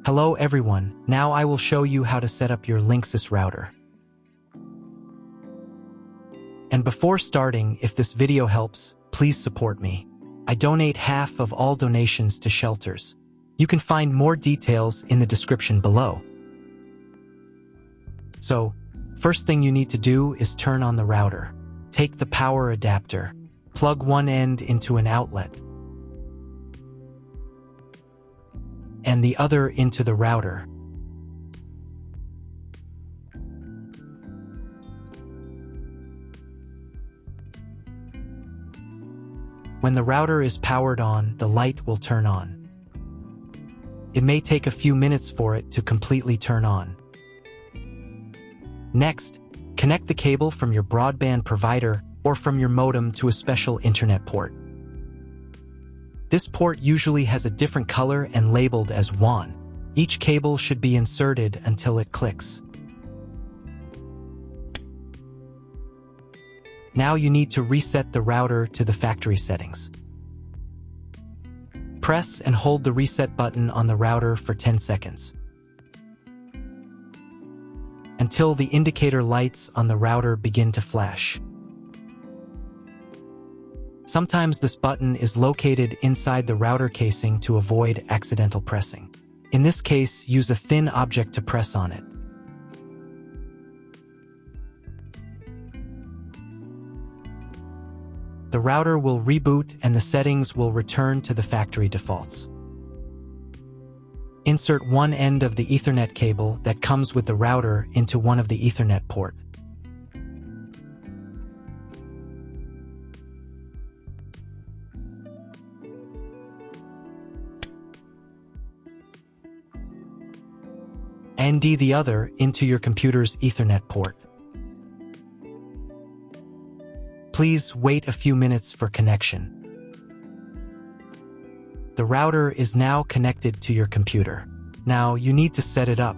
Hello everyone, now I will show you how to set up your LINKSYS router. And before starting, if this video helps, please support me. I donate half of all donations to shelters. You can find more details in the description below. So, first thing you need to do is turn on the router. Take the power adapter. Plug one end into an outlet and the other into the router. When the router is powered on, the light will turn on. It may take a few minutes for it to completely turn on. Next, connect the cable from your broadband provider or from your modem to a special internet port. This port usually has a different color and labeled as WAN. Each cable should be inserted until it clicks. Now you need to reset the router to the factory settings. Press and hold the reset button on the router for 10 seconds. Until the indicator lights on the router begin to flash. Sometimes this button is located inside the router casing to avoid accidental pressing. In this case, use a thin object to press on it. The router will reboot and the settings will return to the factory defaults. Insert one end of the Ethernet cable that comes with the router into one of the Ethernet port. And the other into your computer's Ethernet port. Please wait a few minutes for connection. The router is now connected to your computer. Now you need to set it up.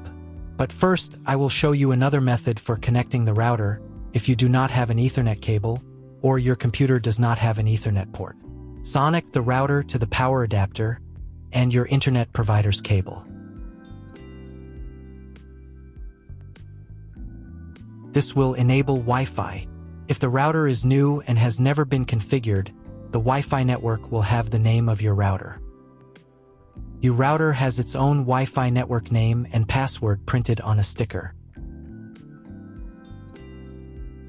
But first, I will show you another method for connecting the router if you do not have an Ethernet cable or your computer does not have an Ethernet port. Connect the router to the power adapter and your internet provider's cable. This will enable Wi-Fi. If the router is new and has never been configured, the Wi-Fi network will have the name of your router. Your router has its own Wi-Fi network name and password printed on a sticker.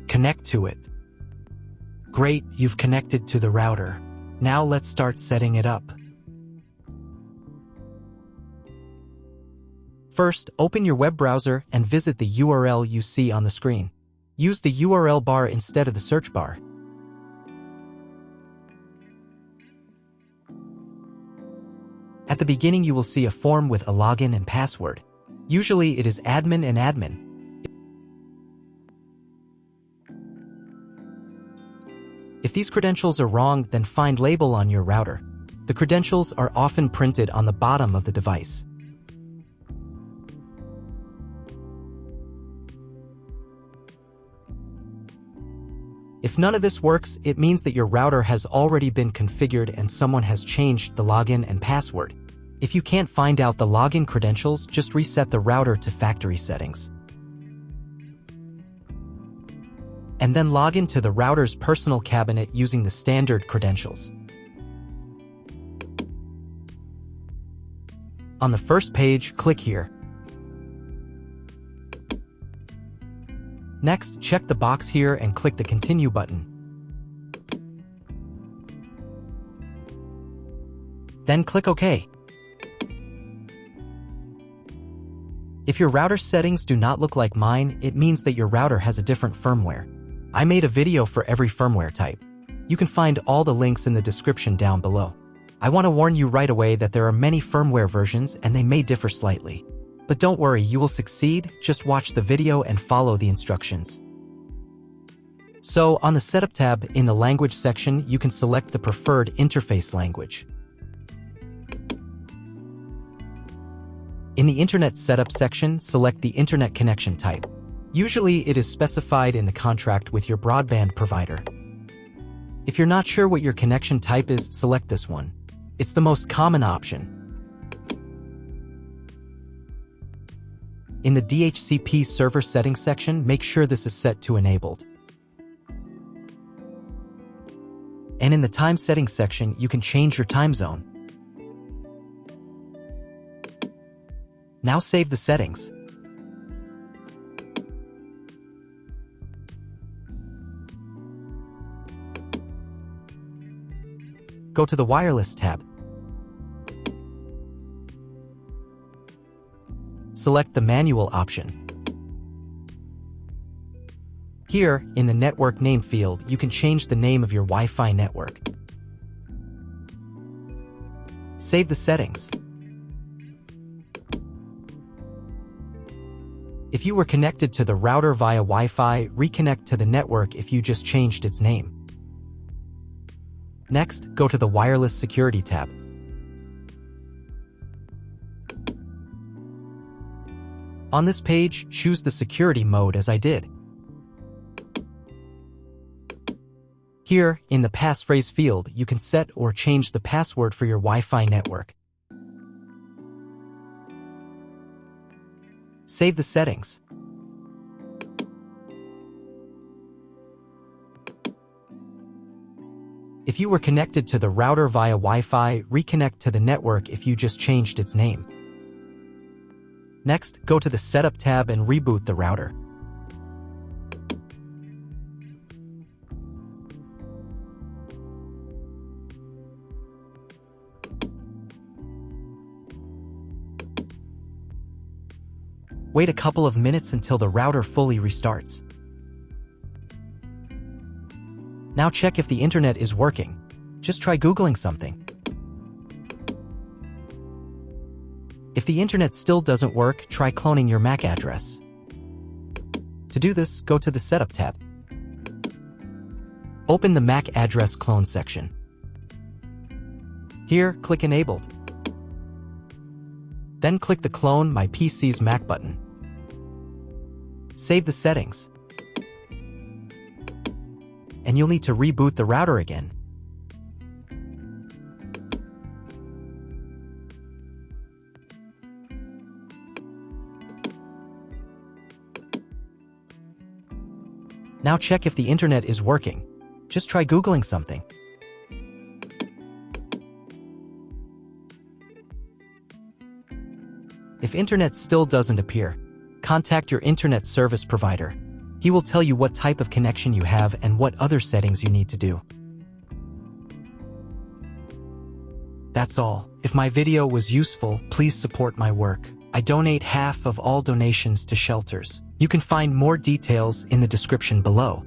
Connect to it. Great, you've connected to the router. Now let's start setting it up. First, open your web browser and visit the URL you see on the screen. Use the URL bar instead of the search bar. At the beginning, you will see a form with a login and password. Usually it is admin and admin. If these credentials are wrong, then find label on your router. The credentials are often printed on the bottom of the device. If none of this works, it means that your router has already been configured and someone has changed the login and password. If you can't find out the login credentials, just reset the router to factory settings. And then log into the router's personal cabinet using the standard credentials. On the first page, click here. Next, check the box here and click the Continue button. Then click OK. If your router settings do not look like mine, it means that your router has a different firmware. I made a video for every firmware type. You can find all the links in the description down below. I want to warn you right away that there are many firmware versions and they may differ slightly. But don't worry, you will succeed, just watch the video and follow the instructions. So, on the Setup tab in the Language section, you can select the preferred interface language. In the Internet Setup section, select the Internet connection type. Usually, it is specified in the contract with your broadband provider. If you're not sure what your connection type is, select this one. It's the most common option. In the DHCP server settings section, make sure this is set to enabled. And in the time settings section, you can change your time zone. Now save the settings. Go to the Wireless tab. Select the Manual option. Here, in the Network Name field, you can change the name of your Wi-Fi network. Save the settings. If you were connected to the router via Wi-Fi, reconnect to the network if you just changed its name. Next, go to the Wireless Security tab. On this page, choose the security mode as I did. Here, in the passphrase field, you can set or change the password for your Wi-Fi network. Save the settings. If you were connected to the router via Wi-Fi, reconnect to the network if you just changed its name. Next, go to the Setup tab and reboot the router. Wait a couple of minutes until the router fully restarts. Now check if the internet is working. Just try Googling something. If the internet still doesn't work, try cloning your MAC address. To do this, go to the Setup tab. Open the MAC address clone section. Here, click Enabled. Then click the Clone My PC's MAC button. Save the settings. And you'll need to reboot the router again. Now check if the internet is working. Just try Googling something. If internet still doesn't appear, contact your internet service provider. He will tell you what type of connection you have and what other settings you need to do. That's all. If my video was useful, please support my work. I donate half of all donations to shelters. You can find more details in the description below.